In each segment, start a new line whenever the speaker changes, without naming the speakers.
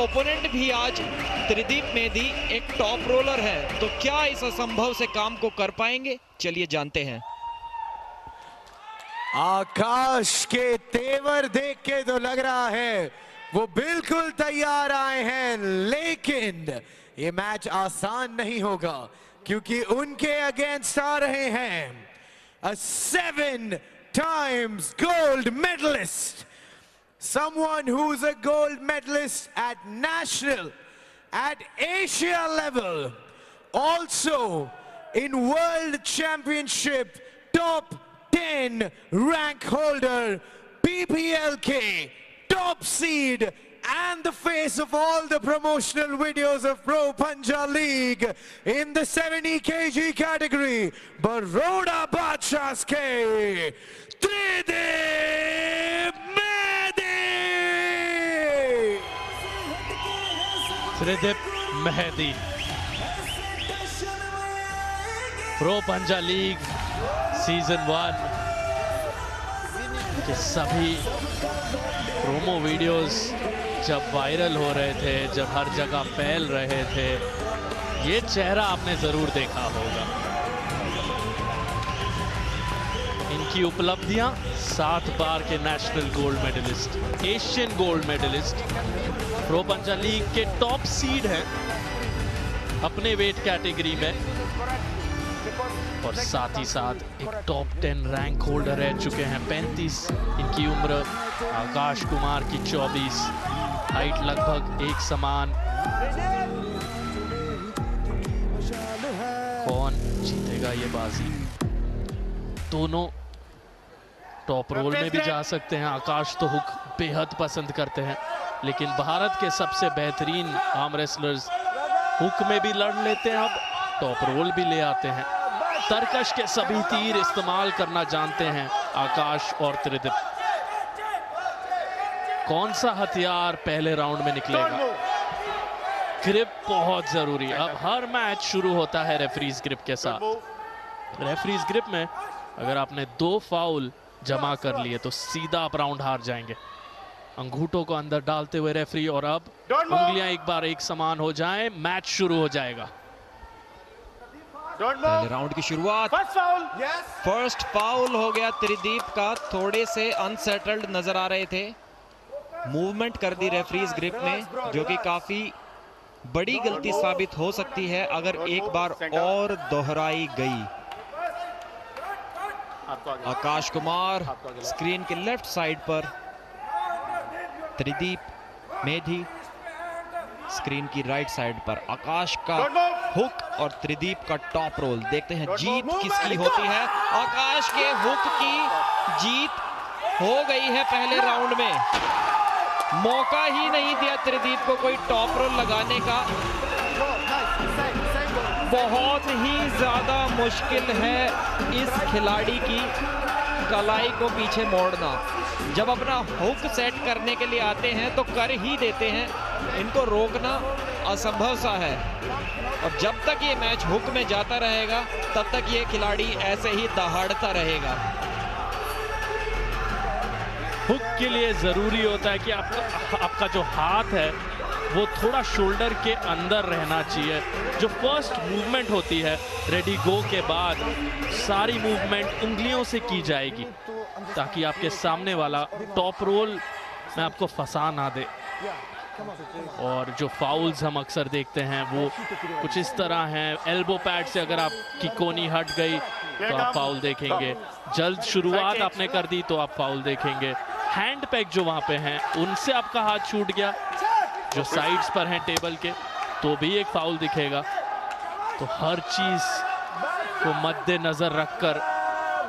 Opponent भी आज त्रिदीप मेहदी एक टॉप रोलर है, तो क्या इस असंभव से काम को कर पाएंगे? चलिए जानते हैं।
आकाश के तेवर देख के तो लग रहा है वो बिल्कुल तैयार आए हैं, लेकिन ये मैच आसान नहीं होगा क्योंकि उनके अगेंस्ट आ रहे हैं a 7 times gold medalist, someone who's a gold medalist at national, at Asia level, also in world championship top 10 rank holder, PPLK top seed, and the face of all the promotional videos of Pro Punjab League in the 70 kg category, Baroda Badshahs ke Tridip Mehdi.
Tridip Mehdi, Pro Punjab League season 1 के सभी promo videos जब viral हो रहे थे, जब हर जगह फैल रहे थे, ये चेहरा आपने जरूर देखा होगा। इनकी उपलब्धियां 7 बार के national gold medallist, Asian gold medallist, pro Punjab league के टॉप सीड हैं अपने वेट कैटेगरी में, और साथ ही साथ एक टॉप 10 रैंक होल्डर रह चुके हैं। 35 इनकी उम्र, आकाश कुमार की 24, हाइट लगभग एक समान। कौन जीतेगा ये बाजी? दोनों टॉप रोल में भी जा सकते हैं। आकाश तो हुक बेहद पसंद करते हैं, लेकिन भारत के सबसे बेहतरीन आर्म रेसलर्स हुक में भी लड़ लेते हैं, अब टॉप रोल भी ले आते हैं। तरकश के सभी तीर इस्तेमाल करना जानते हैं आकाश और त्रिदीप। कौन सा हथियार पहले राउंड में निकलेगा? ग्रिप बहुत जरूरी। अब हर मैच शुरू होता है रेफरीज ग्रिप के साथ। रेफरीज ग्रिप में अगर आपने 2 फाउल जमा कर लिए तो सीधा आप राउंड हार जाएंगे। अंगूठों को अंदर डालते हुए रेफरी, और अब उंगलियां एक बार एक समान हो जाएं, मैच शुरू हो जाएगा।
पहले राउंड की शुरुआत, फर्स्ट फाउल हो गया त्रिदीप का। थोड़े से अनसेटल्ड नजर आ रहे थे। मूवमेंट कर दी रेफरीज ग्रिप में, जो कि काफी बड़ी गलती साबित हो सकती है अगर एक बार और दोहराई गई। आकाश कुमार स्क्रीन के लेफ्ट साइड पर, त्रिदीप मेहदी स्क्रीन की राइट साइड पर। आकाश का हुक और त्रिदीप का टॉप रोल। देखते हैं जीत किसकी होती है। आकाश के हुक की जीत हो गई है पहले राउंड में। मौका ही नहीं दिया त्रिदीप को कोई टॉप रोल लगाने का। बहुत ही ज्यादा मुश्किल है इस खिलाड़ी की कलाई को पीछे मोड़ना। जब अपना हुक सेट करने के लिए आते हैं तो कर ही देते हैं, इनको रोकना असंभव सा है। और जब तक ये मैच हुक में जाता रहेगा तब तक ये खिलाड़ी ऐसे ही दहाड़ता रहेगा।
हुक के लिए जरूरी होता है कि आपका जो हाथ है वो थोड़ा शोल्डर के अंदर रहना चाहिए। जो फर्स्ट मूवमेंट होती है रेडी गो के बाद, सारी मूवमेंट उंगलियों से की जाएगी ताकि आपके सामने वाला टॉप रोल में आपको फंसा ना दे। और जो फाउल्स हम अक्सर देखते हैं वो कुछ इस तरह हैं। एल्बो पैड से अगर आपकी कोनी हट गई तो आप फाउल देखेंगे। जल्द शुरुआत आपने कर दी तो आप फाउल देखेंगे। हैंड पैक जो वहां पे हैं उनसे आपका हाथ छूट गया, जो साइड्स पर हैं टेबल के, तो भी एक फाउल दिखेगा। तो हर चीज को मद्देनजर रखकर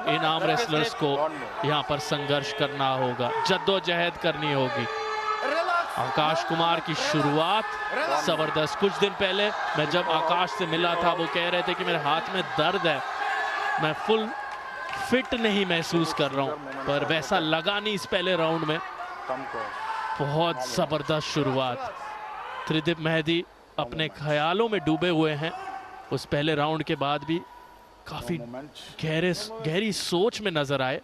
इन आर्म रेसलर्स को यहाँ पर संघर्ष करना होगा, जद्दोजहद करनी होगी। आकाश कुमार की शुरुआत जबरदस्त। कुछ दिन पहले मैं जब आकाश से मिला था वो कह रहे थे कि मेरे हाथ में दर्द है, मैं फुल फिट नहीं महसूस कर रहा हूं, पर वैसा लगा नहीं इस पहले राउंड में। बहुत जबरदस्त शुरुआत। त्रिदीप मेहदी अपने ख्यालों में डूबे हुए हैं। उस पहले राउंड के बाद भी काफी गहरी सोच में नजर आए।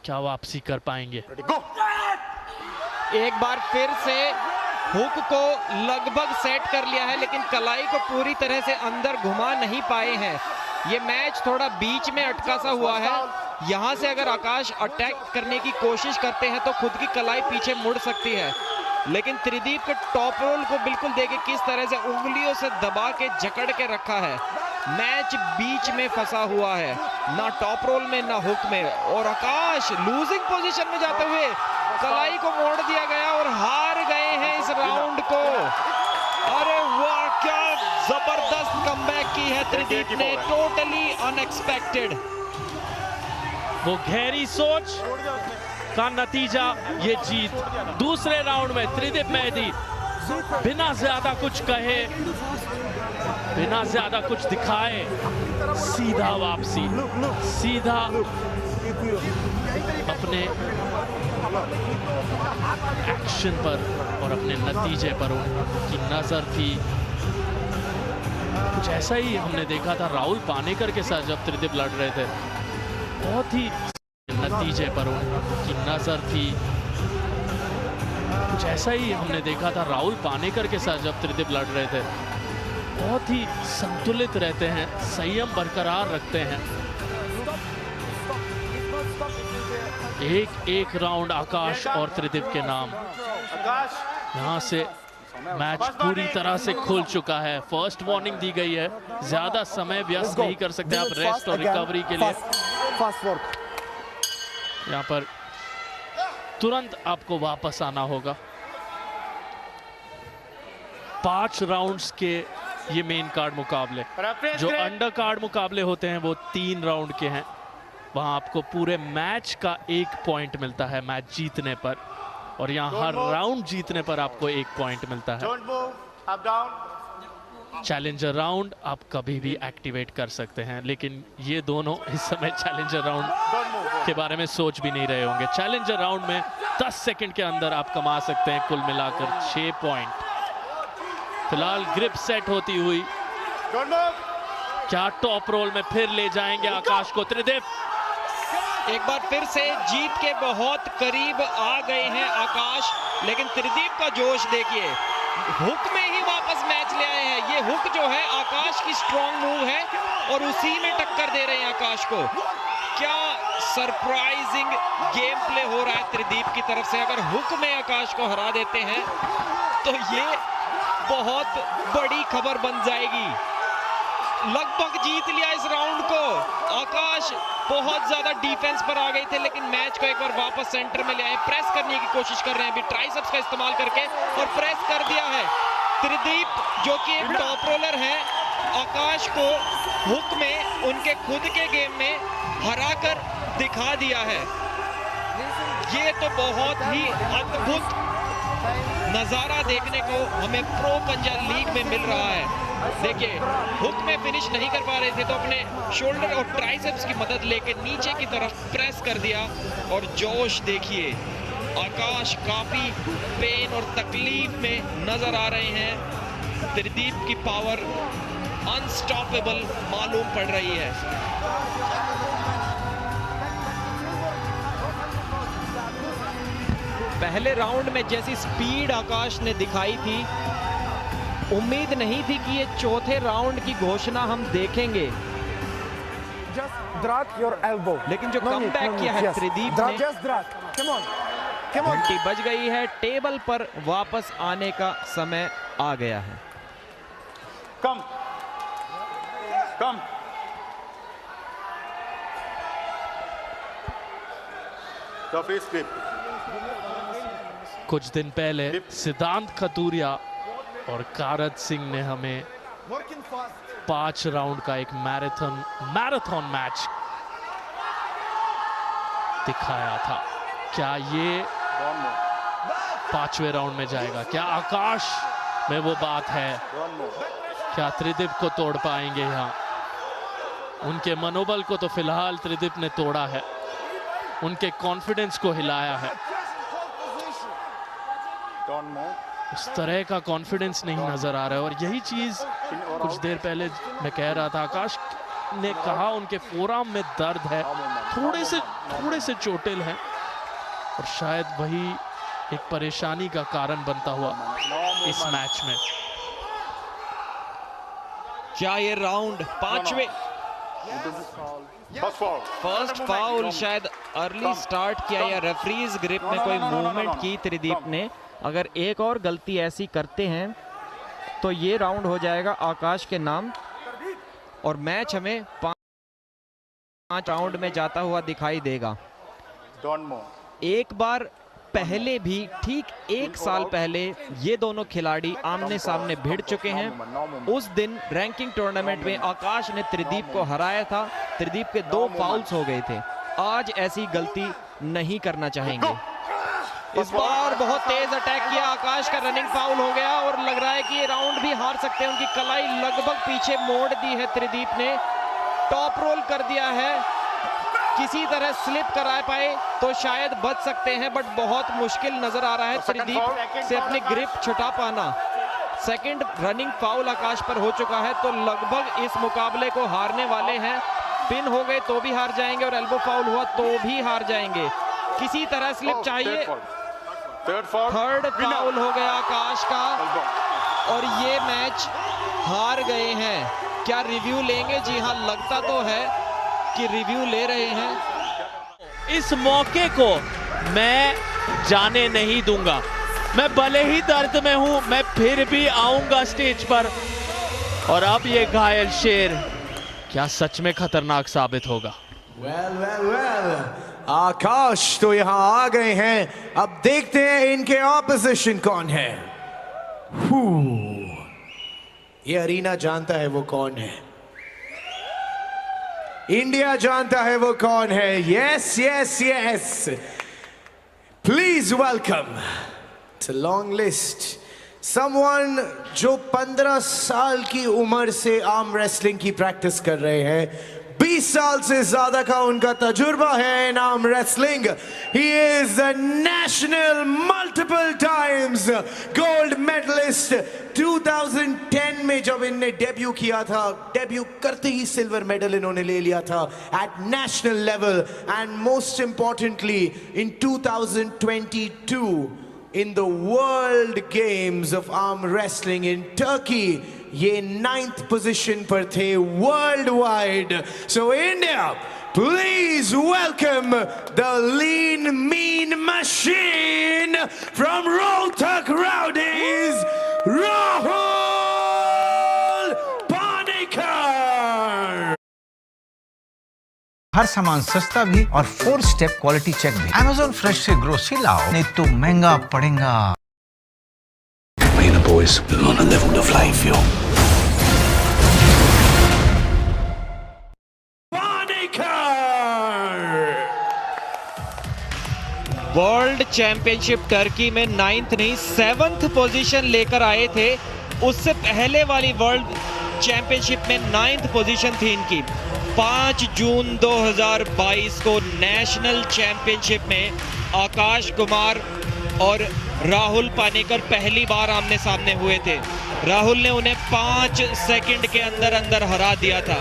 क्या वापसी कर पाएंगे?
एक बार फिर से हुक को लगभग सेट कर लिया है, लेकिन कलाई को पूरी तरह से अंदर घुमा नहीं पाए हैं। ये मैच थोड़ा बीच में अटका सा हुआ है। यहाँ से अगर आकाश अटैक करने की कोशिश करते हैं तो खुद की कलाई पीछे मुड़ सकती है, लेकिन त्रिदीप के टॉप रोल को बिल्कुल देखिए किस तरह से उंगलियों से दबा के जकड़ के रखा है। मैच बीच में फंसा हुआ है, ना टॉप रोल में ना हुक में, और आकाश लूजिंग पोजीशन में जाते हुए कलाई को मोड़ दिया गया और हार गए हैं इस राउंड को। अरे वाह, क्या जबरदस्त कमबैक की है त्रिदीप ने, टोटली अनएक्सपेक्टेड।
वो गहरी सोच का नतीजा ये जीत। दूसरे राउंड में त्रिदीप मेहदी बिना ज्यादा कुछ कहे, बिना ज्यादा कुछ दिखाए, सीधा वापसी, सीधा अपने एक्शन पर और अपने नतीजे पर उनकी नजर थी। कुछ ऐसा ही हमने देखा था राहुल पानेकर के साथ जब त्रिदीप लड़ रहे थे, बहुत ही नतीजे पर उनकी नजर थी। कुछ ऐसा ही हमने देखा था राहुल पानेकर के साथ जब त्रिदीप लड़ रहे थे, बहुत ही संतुलित रहते हैं, संयम बरकरार रखते हैं। एक राउंड आकाश और त्रिदीप के नाम। यहाँ से मैच पूरी तरह से खुल चुका है। फर्स्ट वार्निंग दी गई है, ज्यादा समय व्यस्त नहीं कर सकते आप रेस्ट और रिकवरी के लिए। यहाँ पर तुरंत आपको वापस आना होगा। 5 राउंड्स के ये मेन कार्ड मुकाबले, जो अंडर कार्ड मुकाबले होते हैं वो 3 राउंड के हैं। वहां आपको पूरे मैच का 1 पॉइंट मिलता है मैच जीतने पर, और यहाँ हर राउंड जीतने पर आपको 1 पॉइंट मिलता है। चैलेंजर राउंड आप कभी भी एक्टिवेट कर सकते हैं, लेकिन ये दोनों इस समय चैलेंजर राउंड के बारे में सोच भी नहीं रहे होंगे। चैलेंजर राउंड में 10 सेकंड के अंदर आप कमा सकते हैं कुल मिलाकर 6 पॉइंट। फिलहाल ग्रिप सेट होती हुई, क्या टॉप रोल में फिर ले जाएंगे आकाश को त्रिदीप?
एक बार फिर से जीत के बहुत करीब आ गए हैं आकाश, लेकिन त्रिदीप का जोश देखिए, हुक में ही वापस मैच ले आए हैं। ये हुक जो है आकाश की स्ट्रॉन्ग मूव है और उसी में टक्कर दे रहे हैं आकाश को। क्या सरप्राइजिंग गेम प्ले हो रहा है त्रिदीप की तरफ से। अगर हुक में आकाश को हरा देते हैं तो ये बहुत बड़ी खबर बन जाएगी। लगभग जीत लिया इस राउंड को। आकाश बहुत ज्यादा डिफेंस पर आ गए थे, लेकिन मैच को एक बार वापस सेंटर में ले आए, प्रेस करने की कोशिश कर रहे हैं अभी ट्राइसेप्स का इस्तेमाल करके, और प्रेस कर दिया है। त्रिदीप जो कि एक टॉप रोलर है, आकाश को हुक में उनके खुद के गेम में हराकर दिखा दिया है। ये तो बहुत ही अद्भुत नजारा देखने को हमें प्रो पंजाब लीग में मिल रहा है। देखिए, हुक में फिनिश नहीं कर पा रहे थे तो अपने शोल्डर और ट्राइसेप्स की मदद लेके नीचे की तरफ प्रेस कर दिया, और जोश देखिए, आकाश काफी पेन और तकलीफ में नजर आ रहे हैं। त्रिदीप की पावर अनस्टॉपेबल मालूम पड़ रही है। पहले राउंड में जैसी स्पीड आकाश ने दिखाई थी, उम्मीद नहीं थी कि ये चौथे राउंड की घोषणा हम देखेंगे। लेकिन जो कमबैक किया है त्रिदीप ने, घंटी बज गई है, टेबल पर वापस आने का समय आ गया है।
कम
कुछ दिन पहले सिद्धांत खतूरिया और कारत सिंह ने हमें 5 राउंड का एक मैराथन मैच दिखाया था। क्या ये 5वें राउंड में जाएगा? क्या आकाश में वो बात है? क्या त्रिदीप को तोड़ पाएंगे यहाँ? उनके मनोबल को तो फिलहाल त्रिदीप ने तोड़ा है, उनके कॉन्फिडेंस को हिलाया है। उस तरह का कॉन्फिडेंस नहीं नजर आ रहा है, और यही चीज कुछ देर पहले मैं कह रहा था। आकाश ने कहा उनके फोरआर्म में दर्द है, थोड़े से चोटिल हैं, और शायद वही एक परेशानी का कारण बनता हुआ इस मैच में।
क्या ये राउंड पांचवे फर्स्ट फाउल शायद अर्ली स्टार्ट किया या रेफरीज ग्रिप में कोई मूवमेंट की त्रिदीप ने। अगर एक और गलती ऐसी करते हैं तो ये राउंड हो जाएगा आकाश के नाम और मैच हमें 5 राउंड में जाता हुआ दिखाई देगा। एक बार पहले भी ठीक 1 साल पहले ये दोनों खिलाड़ी आमने सामने भिड़ चुके हैं। उस दिन रैंकिंग टूर्नामेंट में आकाश ने त्रिदीप को हराया था। त्रिदीप के 2 फाउल्स हो गए थे। आज ऐसी गलती नहीं करना चाहेंगे। इस बार बहुत तेज अटैक किया आकाश का, रनिंग फाउल हो गया और लग रहा है कि ये राउंड भी हार सकते हैं। उनकी कलाई लगभग पीछे मोड़ दी है त्रिदीप ने, टॉप रोल कर दिया है। किसी तरह स्लिप करा पाए तो शायद बच सकते हैं, बट बहुत मुश्किल नजर आ रहा है त्रिदीप से अपनी ग्रिप छुटा पाना। सेकंड रनिंग फाउल आकाश पर हो चुका है, तो लगभग इस मुकाबले को हारने वाले हैं। पिन हो गए तो भी हार जाएंगे और एल्बो फाउल हुआ तो भी हार जाएंगे। किसी तरह स्लिप चाहिए। थर्ड फाउल हो गया आकाश का और ये मैच हार गए हैं। क्या रिव्यू लेंगे? जी हाँ, लगता तो है कि रिव्यू ले रहे हैं।
इस मौके को मैं जाने नहीं दूंगा। मैं भले ही दर्द में हूं, मैं फिर भी आऊंगा स्टेज पर। और अब ये घायल शेर क्या सच में खतरनाक साबित होगा?
well, आकाश तो यहां आ गए हैं। अब देखते हैं इनके ऑपोजिशन कौन है। ये अरीना जानता है वो कौन है, इंडिया जानता है वो कौन है। Yes yes yes, please welcome to long list someone जो 15 साल की उम्र से आर्म रेसलिंग की प्रैक्टिस कर रहे हैं। 20 साल से ज्यादा का उनका तजुर्बा है in arm wrestling. He is a national multiple times gold medallist. 2010 में जब इनने डेब्यू किया था, डेब्यू करते ही सिल्वर मेडल इन्होंने ले लिया था at national level. And most importantly in 2022 in the World Games of Arm Wrestling in Turkey, ये 9th position पर थे worldwide. So India, please welcome the lean mean machine from Rohtak Rowdies, Rahul Panikkar.
हर सामान सस्ता भी और 4 step quality check भी। Amazon fresh से grocery लाओ, नहीं तो महंगा पड़ेगा।
Me and the boys are on a level to fly feel.
World championship Turkey में 9th नहीं 7th पोजीशन लेकर आए थे। उससे पहले वाली वर्ल्ड चैंपियनशिप में 9th पोजीशन थी इनकी। 5 जून 2022 को नेशनल चैंपियनशिप में आकाश कुमार और राहुल पानेकर पहली बार आमने सामने हुए थे। राहुल ने उन्हें 5 सेकंड के अंदर अंदर हरा दिया था।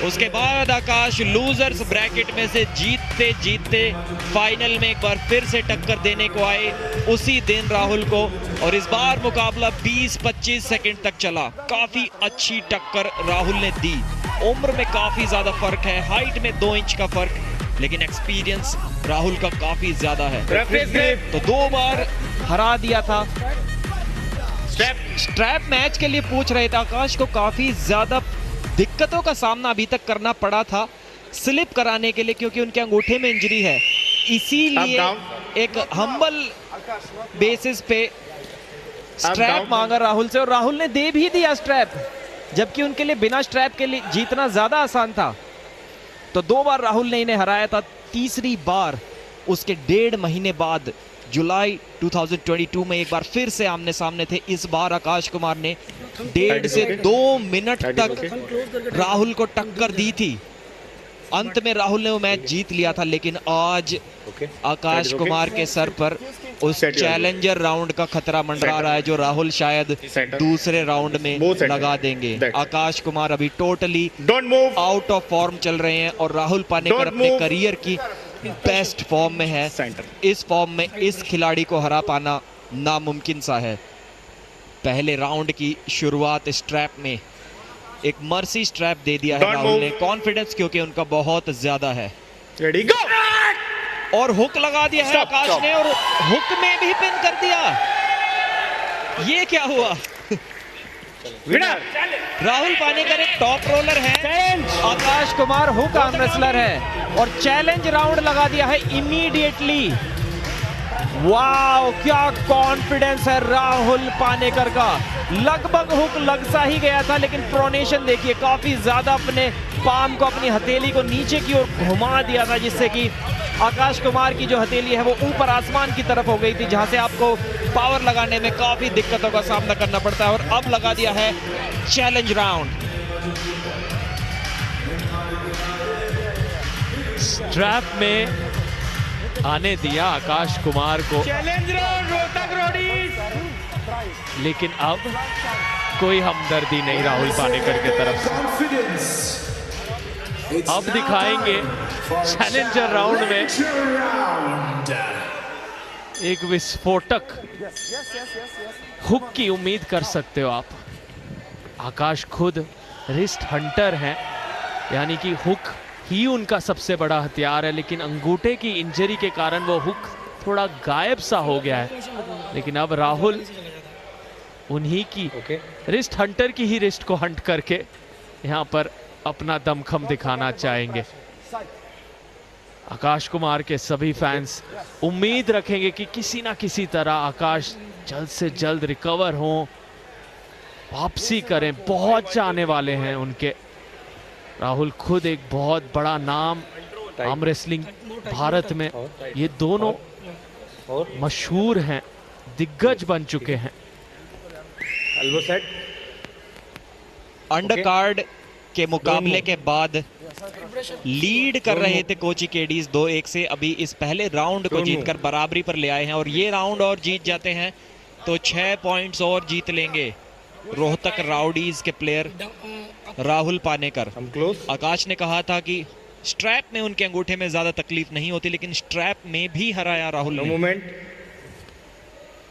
उसके बाद आकाश लूजर्स ब्रैकेट में से जीतते जीतते फाइनल में एक बार फिर से टक्कर देने को आए उसी दिन राहुल को, और इस बार मुकाबला 20-25 सेकंड तक चला। काफी अच्छी टक्कर राहुल ने दी। उम्र में काफी ज्यादा फर्क है, हाइट में 2 इंच का फर्क, लेकिन एक्सपीरियंस राहुल का काफी ज्यादा है। तो 2 बार हरा दिया था। स्ट्रैप मैच के लिए पूछ रहे थे। आकाश को काफी ज्यादा दिक्कतों का सामना अभी तक करना पड़ा था स्लिप कराने के लिए, क्योंकि उनके अंगूठे में इंजरी है। इसीलिए एक हम्बल बेसिस पे स्ट्रैप मांगा राहुल से, और राहुल ने दे भी दिया स्ट्रैप, जबकि उनके लिए बिना स्ट्रैप के लिए जीतना ज्यादा आसान था। तो 2 बार राहुल ने इन्हें हराया था। तीसरी बार उसके 1.5 महीने बाद जुलाई 2022 में एक बार फिर से आमने सामने थे। इस बार आकाश कुमार ने 1.5 से 2 मिनट तक राहुल को टक्कर दी थी। अंत में राहुल ने वो मैच जीत लिया था, लेकिन आज आकाश कुमार के सर पर उस चैलेंजर राउंड का खतरा मंडरा रहा है, जो राहुल शायद दूसरे राउंड में लगा देंगे। आकाश कुमार अभी टोटली आउट ऑफ फॉर्म चल रहे हैं, और राहुल पानेकर अपने करियर की बेस्ट फॉर्म में है। इस फॉर्म में इस खिलाड़ी को हरा पाना नामुमकिन सा है। पहले राउंड की शुरुआत स्ट्रैप में एक मर्सी स्ट्रैप दे दिया है राहुल ने। कॉन्फिडेंस क्योंकि उनका बहुत ज्यादा है।
रेडी गो
और हुक लगा दिया है आकाश ने और हुक में भी पिन कर दिया। ये क्या हुआ?
विनर
राहुल पानेकर एक टॉप रोलर है, Akash Kumar hook arm wrestler है और चैलेंज राउंड लगा दिया है इमीडिएटली। वाओ, क्या कॉन्फिडेंस है राहुल पानेकर का। लगभग हुक लग सा ही गया था लेकिन प्रोनेशन देखिए, काफी ज्यादा अपने पाम को, अपनी हथेली को नीचे की ओर घुमा दिया था जिससे कि आकाश कुमार की जो हथेली है वो ऊपर आसमान की तरफ हो गई थी, जहां से आपको पावर लगाने में काफी दिक्कतों का सामना करना पड़ता है। और अब लगा दिया है चैलेंज राउंड।
स्ट्रैप में आने दिया आकाश कुमार को,
चैलेंज राउंड रोहतक रॉडीज।
लेकिन अब कोई हमदर्दी नहीं राहुल पानेकर की तरफ से। अब दिखाएंगे चैलेंजर राउंड में एक विस्फोटक हुक की उम्मीद कर सकते हो आप। आकाश खुद रिस्ट हंटर हैं, यानी कि हुक ही उनका सबसे बड़ा हथियार है, लेकिन अंगूठे की इंजरी के कारण वो हुक थोड़ा गायब सा हो गया है। लेकिन अब राहुल उन्हीं की रिस्ट हंटर की ही रिस्ट को हंट करके यहाँ पर अपना दमखम दिखाना चाहेंगे। आकाश कुमार के सभी फैंस उम्मीद रखेंगे कि किसी ना किसी तरह आकाश जल्द से जल्द रिकवर हों, वापसी करें। बहुत चाहने वाले हैं उनके। राहुल खुद एक बहुत बड़ा नाम आर्म रेसलिंग भारत में, ये दोनों मशहूर हैं, दिग्गज बन चुके हैं।
एल्बो सेट
अंडरकार्ड के मुकाबले के बाद लीड कर रहे थे कोची केडीज 2-1 से। अभी इस पहले राउंड को जीतकर बराबरी पर ले आए हैं और ये राउंड और जीत जाते हैं तो 6 पॉइंट्स और जीत लेंगे रोहतक राउडीज के प्लेयर राहुल पानेकर। आकाश ने कहा था कि स्ट्रैप में उनके अंगूठे में ज्यादा तकलीफ नहीं होती, लेकिन स्ट्रैप में भी हराया राहुल ने।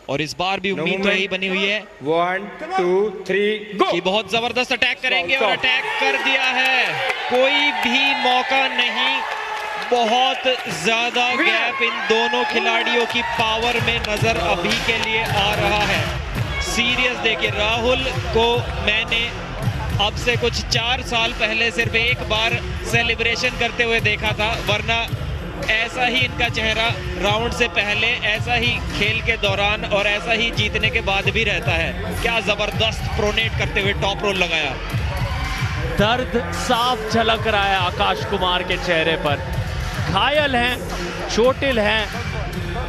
और इस बार भी उम्मीद तो यही बनी हुई है
1 2 3 गो
कि बहुत जबरदस्त अटैक करेंगे और अटैक कर दिया है। कोई भी मौका नहीं, बहुत ज्यादा गैप इन दोनों खिलाड़ियों की पावर में नजर अभी के लिए आ रहा है। सीरियस देखिए, राहुल को मैंने अब से कुछ 4 साल पहले सिर्फ एक बार सेलिब्रेशन करते हुए देखा था, वरना ऐसा ही इनका चेहरा राउंड से पहले, ऐसा ही खेल के दौरान और ऐसा ही जीतने के बाद भी रहता है। क्या जबरदस्त प्रोनेट करते हुए टॉप रोल लगाया।
दर्द साफ झलक रहा है आकाश कुमार के चेहरे पर। घायल हैं, चोटिल हैं,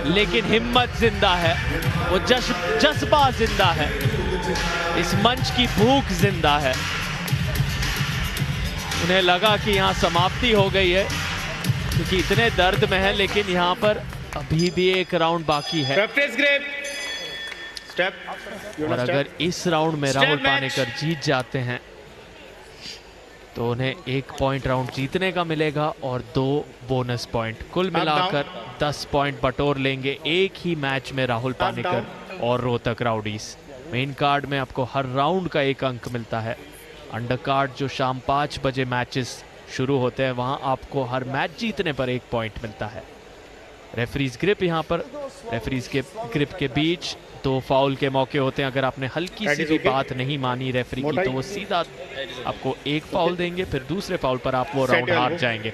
लेकिन हिम्मत जिंदा है, वो जज्बा जिंदा है, इस मंच की भूख जिंदा है। उन्हें लगा कि यहाँ समाप्ति हो गई है क्योंकि इतने दर्द में है, लेकिन यहाँ पर अभी भी एक राउंड बाकी है। और अगर इस राउंड में राहुल पानेकर जीत जाते हैं तो उन्हें 1 पॉइंट राउंड जीतने का मिलेगा और 2 बोनस पॉइंट। कुल मिलाकर 10 पॉइंट बटोर लेंगे एक ही मैच में राहुल पानेकर और रोहतक राउडीज। मेन कार्ड में आपको हर राउंड का 1 अंक मिलता है। अंडर कार्ड जो शाम 5 बजे मैचेस शुरू होते हैं, वहां आपको हर मैच जीतने पर 1 पॉइंट मिलता है। रेफरीज ग्रिप, यहाँ पर रेफरीज के ग्रिप के बीच 2 फाउल के मौके होते हैं। अगर आपने हल्की सी भी बात नहीं मानी रेफरी की तो वो सीधा आपको 1 फाउल देंगे, फिर दूसरे फाउल पर आप वो राउंड हार जाएंगे।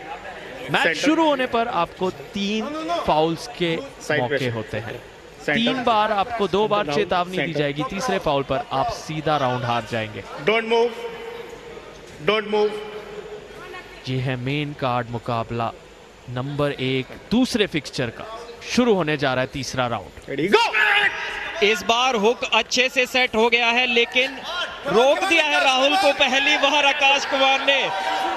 मैच शुरू होने पर आपको 3 फाउल्स के मौके होते हैं। 3 बार आपको 2 बार चेतावनी दी जाएगी, तीसरे फाउल पर आप सीधा राउंड हार जाएंगे।
Don't move.
ये है मेन कार्ड मुकाबला नंबर 1 दूसरे फिक्सचर का। शुरू होने जा रहा है तीसरा राउंड।
इस बार हुक अच्छे से सेट हो गया है, लेकिन रोक दिया है राहुल को पहली बार आकाश कुमार ने।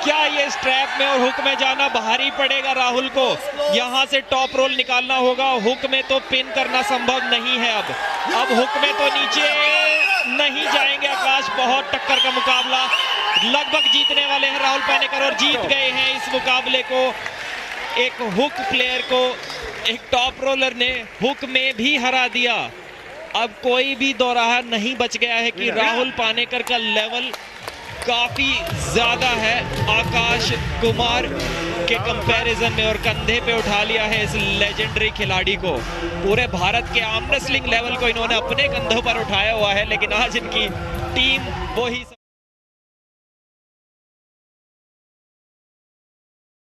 क्या ये स्ट्रैप में और हुक में जाना भारी पड़ेगा राहुल को। यहां से टॉप रोल निकालना होगा। हुक में तो पिन करना संभव नहीं है। अब हुक में तो नीचे नहीं जाएंगे आकाश। बहुत टक्कर का मुकाबला, लगभग जीतने वाले हैं राहुल पानेकर और जीत गए हैं इस मुकाबले को। एक हुक प्लेयर को एक टॉप रोलर ने हुक में भी हरा दिया। अब कोई भी दोराहा नहीं बच गया है कि राहुल पानेकर का लेवल काफी ज्यादा है आकाश कुमार के कंपैरिजन में, और कंधे पे उठा लिया है इस लेजेंडरी खिलाड़ी को। पूरे भारत के आर्म रेसलिंग लेवल को इन्होंने अपने कंधों पर उठाया हुआ है, लेकिन आज इनकी टीम वो ही